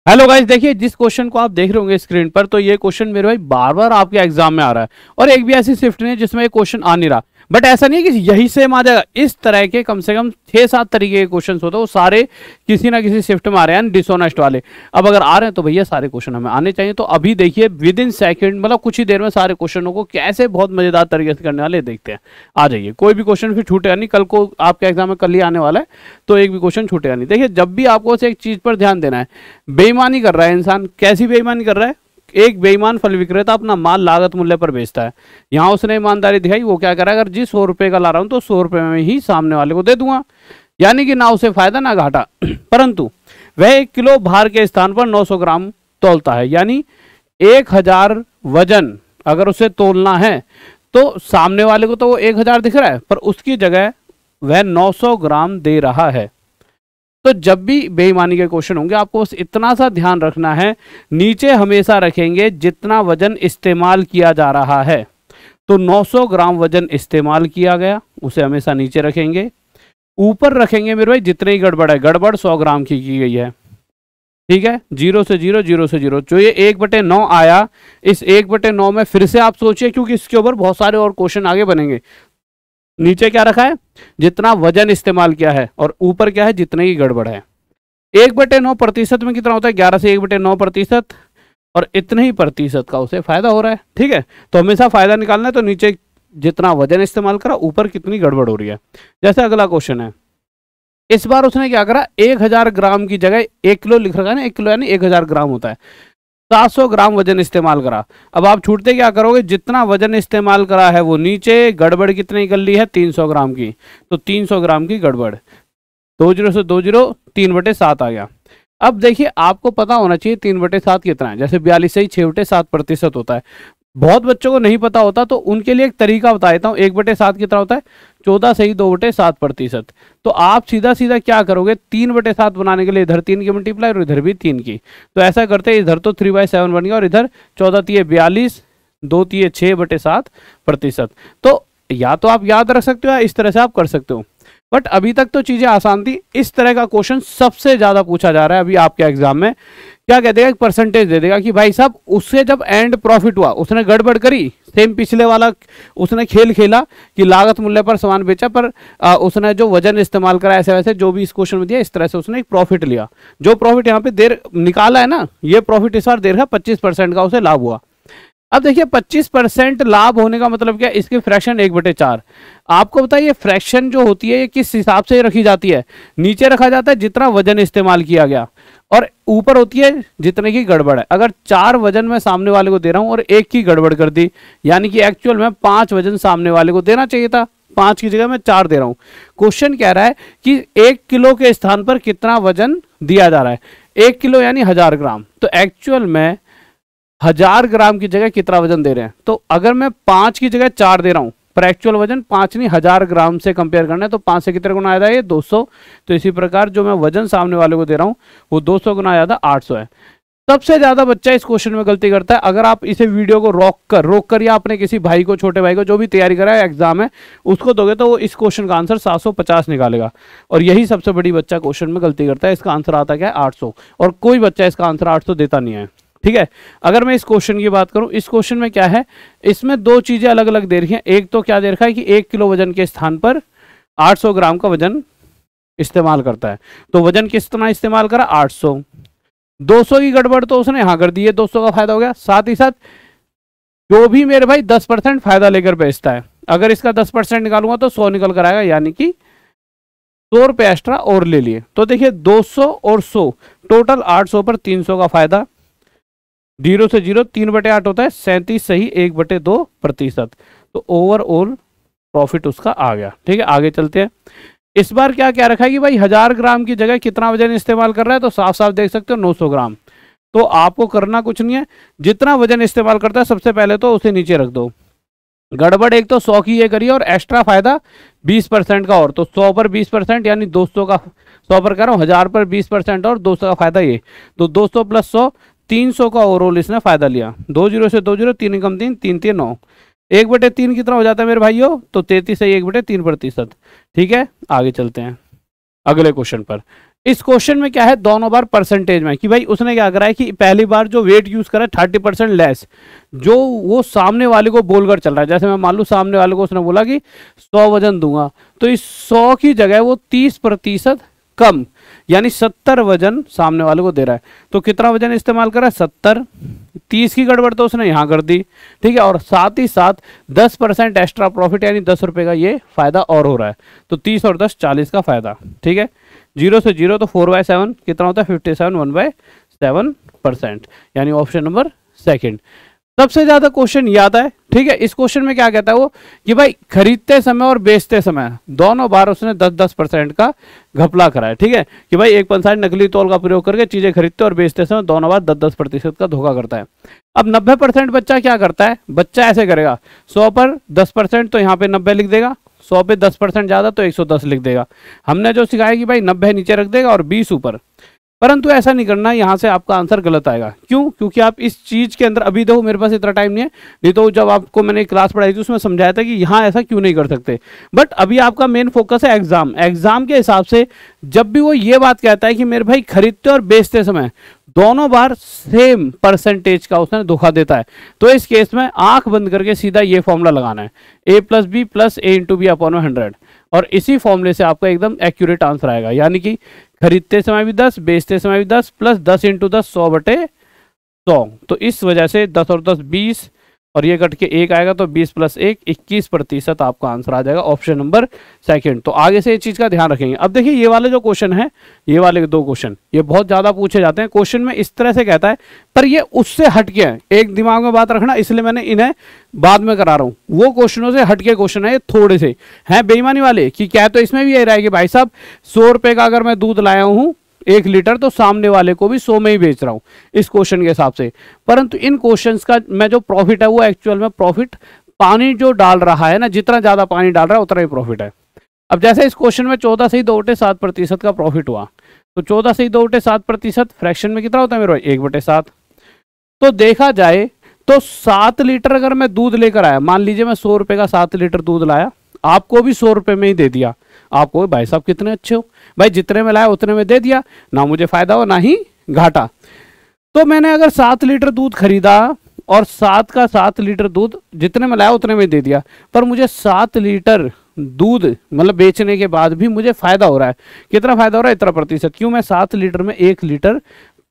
Hello guys, देखिए जिस question को आप देख रहे होंगे स्क्रीन पर, तो ये क्वेश्चन मेरे भाई बार बार आपके एग्जाम में आ रहा है। और एक भी ऐसी शिफ्ट नहीं है जिसमें ये क्वेश्चन आ नहीं रहा। बट ऐसा नहीं है कि यही सेम आ जाएगा। इस तरह के कम से कम 6-7 तरीके के क्वेश्चन होते हैं, वो सारे किसी ना किसी शिफ्ट में आ रहे हैं डिसऑनेस्ट वाले। अब अगर आ रहे हैं तो भैया सारे क्वेश्चन हमें आने चाहिए। तो अभी देखिए विद इन सेकेंड, मतलब कुछ ही देर में सारे क्वेश्चनों को कैसे बहुत मजेदार तरीके से करने वाले देखते हैं। आ जाइए, कोई भी क्वेश्चन फिर छूटेगा नहीं। कल को आपके एग्जाम में कल ही आने वाला है, तो एक भी क्वेश्चन छूटेगा नहीं। देखिए, जब भी आपको एक चीज पर ध्यान देना है, बेईमानी कर रहा है इंसान। कैसी बेईमानी कर रहा है? एक बेईमान फल विक्रेता अपना माल लागत मूल्य पर बेचता है। यहां उसने ईमानदारी दिखाई। वो क्या कर रहा है, अगर जी 100 रुपए का ला रहा हूं तो 100 रुपए में ही सामने वाले को दे दूंगा, यानी कि ना उसे फायदा ना घाटा। परंतु वह 1 किलो भार के स्थान पर 900 ग्राम तौलता है, यानी 1000 वजन अगर उसे तोलना है तो सामने वाले को तो वो 1000 दिख रहा है, पर उसकी जगह वह 900 ग्राम दे रहा है। तो जब भी बेईमानी के क्वेश्चन होंगे, आपको बस इतना सा ध्यान रखना है, नीचे हमेशा रखेंगे जितना वजन इस्तेमाल किया जा रहा है। तो 900 ग्राम वजन इस्तेमाल किया गया, उसे हमेशा नीचे रखेंगे। ऊपर रखेंगे मेरे भाई जितने ही गड़बड़ है, गड़बड़ 100 ग्राम की गई है, ठीक है। 0 से 0, 0 से 0, जो ये 1/9 आया, इस 1/9 में फिर से आप सोचिए, क्योंकि इसके ऊपर बहुत सारे और क्वेश्चन आगे बनेंगे। नीचे क्या रखा है? जितना वजन इस्तेमाल किया है, और ऊपर क्या है? जितने की गड़बड़ है। 1/9 प्रतिशत में कितना होता है? 11 से 1/9 प्रतिशत, और इतने ही प्रतिशत का उसे फायदा हो रहा है, ठीक है। तो हमेशा फायदा निकालना है, तो नीचे जितना वजन इस्तेमाल करा, ऊपर कितनी गड़बड़ हो रही है। जैसे अगला क्वेश्चन है, इस बार उसने क्या करा, 1000 ग्राम की जगह 1 किलो लिख रखा है ना, 1 किलो यानी 1000 ग्राम होता है, 700 ग्राम वजन इस्तेमाल करा। अब आप छूटते क्या करोगे? जितना वजन इस्तेमाल करा है वो नीचे, गड़बड़ कितनी कर ली है? 300 ग्राम की। तो 300 ग्राम की गड़बड़, 20 से 20, 3/7 आ गया। अब देखिए, आपको पता होना चाहिए 3/7 कितना है। जैसे 42 से 6/7% होता है। बहुत बच्चों को नहीं पता होता, तो उनके लिए एक तरीका बता देता हूँ। 1/7 कितना होता है? 14 से ही 2/7%। तो आप सीधा सीधा क्या करोगे, 3/7 बनाने के लिए इधर 3 की मल्टीप्लाई और इधर भी 3 की। तो ऐसा करते हैं, इधर तो 3/7 बन गया, और इधर 14 42, 2 6/7%। तो या तो आप याद रख सकते हो, या इस तरह से आप कर सकते हो। बट अभी तक तो चीजें आसान थी। इस तरह का क्वेश्चन सबसे ज्यादा पूछा जा रहा है अभी आपके एग्जाम में। क्या कह देगा? एक परसेंटेज दे देगा कि भाई साहब, उससे जब एंड प्रॉफिट हुआ, उसने गड़बड़ करी, सेम पिछले वाला उसने खेल खेला कि लागत मूल्य पर सामान बेचा, पर उसने जो वजन इस्तेमाल करा, ऐसे वैसे जो भी इस क्वेश्चन में दिया, इस तरह से उसने एक प्रॉफिट लिया। जो प्रॉफिट यहाँ पे देर निकाला है ना, ये प्रॉफिट इस बार देर है 25% का उसे लाभ हुआ। अब देखिए, 25% लाभ होने का मतलब क्या? इसकी फ्रैक्शन 1/4। आपको बताइए, फ्रैक्शन जो होती है ये किस हिसाब से रखी जाती है? नीचे रखा जाता है जितना वजन इस्तेमाल किया गया, और ऊपर होती है जितने की गड़बड़ है। अगर 4 वजन मैं सामने वाले को दे रहा हूं और 1 की गड़बड़ कर दी, यानी कि एक्चुअल में 5 वजन सामने वाले को देना चाहिए था, 5 की जगह मैं 4 दे रहा हूं। क्वेश्चन कह रहा है कि 1 किलो के स्थान पर कितना वजन दिया जा रहा है। 1 किलो यानी 1000 ग्राम, तो एक्चुअल में 1000 ग्राम की जगह कितना वजन दे रहे हैं। तो अगर मैं 5 की जगह 4 दे रहा हूं, पर एक्चुअल वजन 5 नहीं 1000 ग्राम से कंपेयर करना है, तो 5 से कितने गुना आया था? ये 200। तो इसी प्रकार जो मैं वजन सामने वाले को दे रहा हूं वो 200 गुना आया था, 800 है। सबसे ज्यादा बच्चा इस क्वेश्चन में गलती करता है। अगर आप इसे वीडियो को रोक कर या अपने किसी भाई को, छोटे भाई को, जो भी तैयारी करा है एग्जाम है, उसको दोगे, तो वो इस क्वेश्चन का आंसर 750 निकालेगा। और यही सबसे बड़ी बच्चा क्वेश्चन में गलती करता है। इसका आंसर आता क्या है? 800। और कोई बच्चा इसका आंसर 800 देता नहीं है, ठीक है। अगर मैं इस क्वेश्चन की बात करूं, इस क्वेश्चन में क्या है, इसमें 2 चीजें अलग अलग दे रखी हैं। एक तो क्या दे रखा है कि 1 किलो वजन के स्थान पर 800 ग्राम का वजन इस्तेमाल करता है। तो वजन कितना इस्तेमाल करा? 800। 200 की गड़बड़ तो उसने यहां कर दी है, 200 का फायदा हो गया। साथ ही साथ जो भी मेरे भाई 10% फायदा लेकर बेचता है, अगर इसका 10% निकालूंगा तो 100 निकल कर आएगा, यानी कि 100 रुपये एक्स्ट्रा और ले लिए। तो देखिए, 200 और 100, टोटल 800 पर 300 का फायदा। 0 से 0, 3/8 होता है, 37 सही 1/2%। तो ओवरऑल प्रॉफिट उसका आ गया, ठीक है। आगे चलते हैं। इस बार क्या क्या रखा है कि भाई 1000 ग्राम की जगह कितना वजन इस्तेमाल कर रहा है, तो साफ साफ देख सकते हो 900 ग्राम। तो आपको करना कुछ नहीं है, जितना वजन इस्तेमाल करता है सबसे पहले तो उसे नीचे रख दो। गड़बड़ एक तो 100 की ये करिए, और एक्स्ट्रा फायदा 20% का और, तो 100 पर 20% यानी 200 का, 100 पर कर रहा हूँ, 1000 पर 20% और 200 का फायदा ये। तो 200 + 100, 300 का ओवरऑल इसने फायदा लिया। 2 0 से 2 0, 3 कम 3, 3 3 9, 1/3 कितना हो जाता है मेरे भाइयों? तो 33 से 1/3%, ठीक है। आगे चलते हैं अगले क्वेश्चन पर। इस क्वेश्चन में क्या है, दोनों बार परसेंटेज में, कि भाई उसने क्या करा है कि पहली बार जो वेट यूज करा 30% लेस, जो वो सामने वाले को बोलकर चल रहा है। जैसे मैं मान लूँ सामने वाले को उसने बोला कि 100 वजन दूंगा, तो इस 100 की जगह वो 30% कम यानी 70 वजन सामने वाले को दे रहा है। तो कितना वजन इस्तेमाल करा, 70, 30 की गड़बड़ तो उसने यहाँ कर दी, ठीक है, और साथ ही साथ 10% एक्स्ट्रा प्रॉफिट यानी 10 रुपये का ये फायदा और हो रहा है। तो 30 और 10 40 का फायदा, ठीक है। 0 से 0 तो 4/7 कितना होता है, 57, 1/7%, यानी ऑप्शन नंबर सेकंड। सबसे ज्यादा क्वेश्चन ये आता है, ठीक है। इस क्वेश्चन में क्या कहता है वो कि भाई खरीदते समय और बेचते समय दोनों बार उसने 10-10% का घपला करा है, ठीक है, कि भाई एक पंसारी नकली तौल का प्रयोग करके चीजें खरीदते और बेचते समय दोनों बार 10-10% का धोखा करता है। अब 90% बच्चा क्या करता है, बच्चा ऐसे करेगा, 100 पर 10% तो यहाँ पे 90 लिख देगा, 100 पे 10% ज्यादा तो 110 लिख देगा। हमने जो सिखाया कि भाई 90 नीचे रख देगा और 20 ऊपर, परंतु ऐसा नहीं करना, यहाँ से आपका आंसर गलत आएगा। क्यों? क्योंकि आप इस चीज के अंदर, अभी देखो मेरे पास इतना टाइम नहीं है, नहीं तो जब आपको मैंने क्लास पढ़ाई थी उसमें समझाया था कि यहाँ ऐसा क्यों नहीं कर सकते। बट अभी आपका मेन फोकस है एग्जाम। एग्जाम के हिसाब से जब भी वो ये बात कहता है कि मेरे भाई खरीदते और बेचते समय दोनों बार सेम परसेंटेज का उसने धोखा देता है, तो इस केस में आंख बंद करके सीधा ये फॉर्मूला लगाना है, a+b+a×b/100, और इसी फॉर्मूले से आपका एकदम एक्यूरेट आंसर आएगा। यानी कि खरीदते समय भी 10, बेचते समय भी 10, प्लस 10 × 10 100/100। तो इस वजह से 10 और 10 20, और ये कट के 1 आएगा, तो 20 + 1 21% आपका आंसर आ जाएगा, ऑप्शन नंबर सेकंड। तो आगे से ये चीज का ध्यान रखेंगे। अब देखिए ये वाले जो क्वेश्चन है, ये वाले 2 क्वेश्चन ये बहुत ज्यादा पूछे जाते हैं। क्वेश्चन में इस तरह से कहता है, पर ये उससे हटके है, एक दिमाग में बात रखना, इसलिए मैंने इन्हें बाद में करा रहा हूँ। वो क्वेश्चनों से हटके क्वेश्चन है, ये थोड़े से हैं बेईमानी वाले, कि क्या तो इसमें भी ये रहा है कि भाई साहब 100 रुपए का अगर मैं दूध लाया हूँ 1 लीटर, तो सामने वाले को भी 100 में ही बेच रहा हूं इस क्वेश्चन के हिसाब से। परंतु इन क्वेश्चंस का मैं जो प्रॉफिट है वो एक्चुअल में प्रॉफिट पानी जो डाल रहा है ना, जितना ज्यादा पानी डाल रहा है उतना ही प्रॉफिट है। अब जैसे इस क्वेश्चन में 14 से 2/7% का प्रॉफिट हुआ, तो 14 से 2/7% फ्रैक्शन में कितना होता है मेरे भाई, 1/7। तो देखा जाए तो 7 लीटर अगर मैं दूध लेकर आया, मान लीजिए मैं 100 रुपए का 7 लीटर दूध लाया, आपको भी 100 रुपए में ही दे दिया। आपको भाई साहब कितने अच्छे हो, भाई जितने में लाया उतने में दे दिया, ना मुझे फायदा हो ना ही घाटा। तो मैंने अगर 7 लीटर दूध खरीदा और 7 का 7 लीटर दूध जितने में लाया उतने में दे दिया, पर मुझे 7 लीटर दूध मतलब बेचने के बाद भी मुझे फायदा हो रहा है। कितना फायदा हो रहा है, इतना प्रतिशत। क्यों? मैं 7 लीटर में 1 लीटर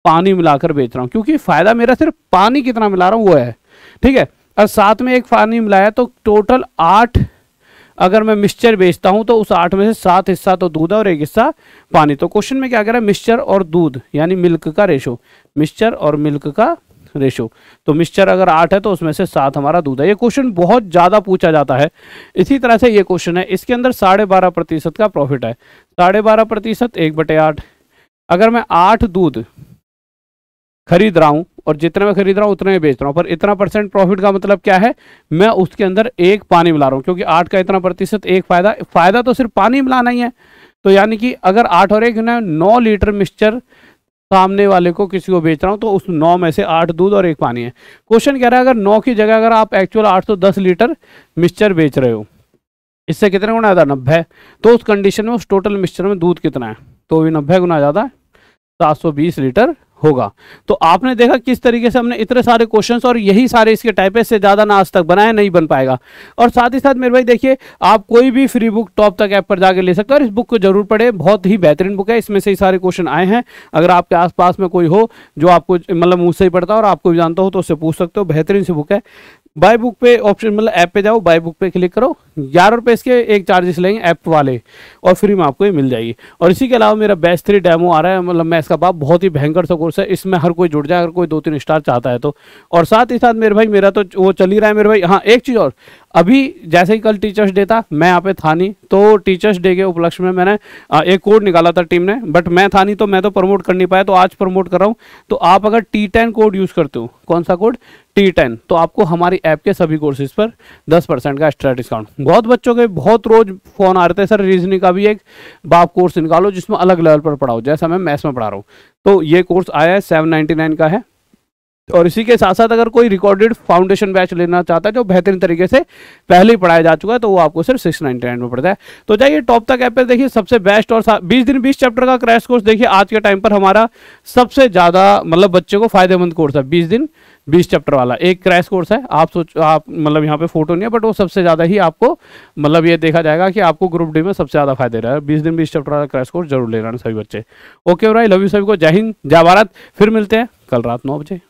पानी मिलाकर बेच रहा हूं, क्योंकि फायदा मेरा सिर्फ पानी कितना मिला रहा हूं वो है, ठीक है। और 7 में 1 पानी मिलाया तो टोटल 8 अगर मैं मिक्सचर बेचता हूं तो उस 8 में से 7 हिस्सा तो दूध है और 1 हिस्सा पानी। तो क्वेश्चन में क्या कह रहा है, मिक्सचर और दूध यानी मिल्क का रेशो, मिक्सचर और मिल्क का रेशो। तो मिक्सचर अगर 8 है तो उसमें से 7 हमारा दूध है। ये क्वेश्चन बहुत ज्यादा पूछा जाता है। इसी तरह से ये क्वेश्चन है, इसके अंदर 12.5% का प्रॉफिट है। 12.5% 1/8। अगर मैं 8 दूध खरीद रहा हूं और जितने में खरीद रहा हूं उतने में बेच रहा हूं, पर इतना % प्रॉफिट का मतलब क्या है, मैं उसके अंदर 1 पानी मिला रहा हूं, क्योंकि 8 का इतना प्रतिशत 1 फायदा तो सिर्फ पानी मिलाना ही है। तो यानी कि अगर 8 और 1 9 लीटर मिक्सचर सामने वाले को किसी को बेच रहा हूं, तो उस 9 में से 8 दूध और 1 पानी है। क्वेश्चन कह रहा है अगर 9 की जगह अगर आप एक्चुअल 810 लीटर मिक्सचर बेच रहे हो, इससे कितने गुना ज्यादा, 90, तो उस कंडीशन में उस टोटल मिक्सचर में दूध कितना है, तो भी 90 गुना ज्यादा 720 लीटर होगा। तो आपने देखा किस तरीके से हमने इतने सारे क्वेश्चंस और यही सारे इसके टाइप है, इससे ज्यादा ना आज तक बनाया नहीं बन पाएगा। और साथ ही साथ मेरे भाई देखिए, आप कोई भी फ्री बुक टॉप तक ऐप पर जाकर ले सकते हो और इस बुक को जरूर पढ़े, बहुत ही बेहतरीन बुक है। इसमें से ही सारे क्वेश्चन आए हैं। अगर आपके आसपास में कोई हो जो आपको मतलब मुझसे ही पढ़ता हो और आपको भी जानता हो तो उससे पूछ सकते हो, बेहतरीन सी बुक है। बाय बुक पे ऑप्शन मतलब ऐप पे जाओ, बाय बुक पे क्लिक करो, 11 रुपये इसके एक चार्जेस लेंगे ऐप वाले और फ्री में आपको ये मिल जाएगी। और इसी के अलावा मेरा बैच 3 डेमो आ रहा है, मतलब मैं इसका बाप, बहुत ही भयंकर सा कोर्स है, इसमें हर कोई जुड़ जाए अगर कोई 2-3 स्टार चाहता है तो। और साथ ही साथ मेरे भाई मेरा तो वो चल ही रहा है मेरे भाई। हाँ एक चीज़ और, अभी जैसे ही कल टीचर्स डे था, मैं यहाँ पे था नहीं, तो टीचर्स डे के उपलक्ष्य में मैंने एक कोड निकाला था टीम ने, बट मैं था नहीं तो मैं तो प्रमोट कर नहीं पाया, तो आज प्रमोट कर रहा हूँ। तो आप अगर T10 कोड यूज़ करते हो, कौन सा कोड, T10, तो आपको हमारी ऐप के सभी कोर्सेज पर 10% का एक्स्ट्रा डिस्काउंट। बहुत बच्चों के बहुत रोज फोन आ रहे थे, सर रीजनिंग का भी एक बाप कोर्स निकालो जिसमें अलग लेवल पर पढ़ाओ, जैसा मैं मैथ्स में पढ़ा रहा हूँ। तो ये कोर्स आया है 799 का है, और इसी के साथ साथ अगर कोई रिकॉर्डेड फाउंडेशन बैच लेना चाहता है जो बेहतरीन तरीके से पहले ही पढ़ाया जा चुका है, तो वो आपको सिर्फ 699 में पड़ता है। तो जाइए टॉप तक ऐप पे देखिए, सबसे बेस्ट और 20 दिन 20 चैप्टर का क्रैश कोर्स देखिए आज के टाइम पर हमारा सबसे ज़्यादा मतलब बच्चे को फायदेमंद कोर्स है। 20 दिन 20 चैप्टर वाला एक क्रैश कोर्स है। आप मतलब यहाँ पे फोटो नहीं है, बट वो सबसे ज़्यादा ही आपको मतलब ये देखा जाएगा कि आपको ग्रुप डी में सबसे ज़्यादा फायदे रहा है। 20 दिन 20 चैप्टर वाला क्रैश कोर्स जरूर ले लेना सभी बच्चे। ओके भाई, लव यू सभी को, जय हिंद जय भारत। फिर मिलते हैं कल रात 9 बजे।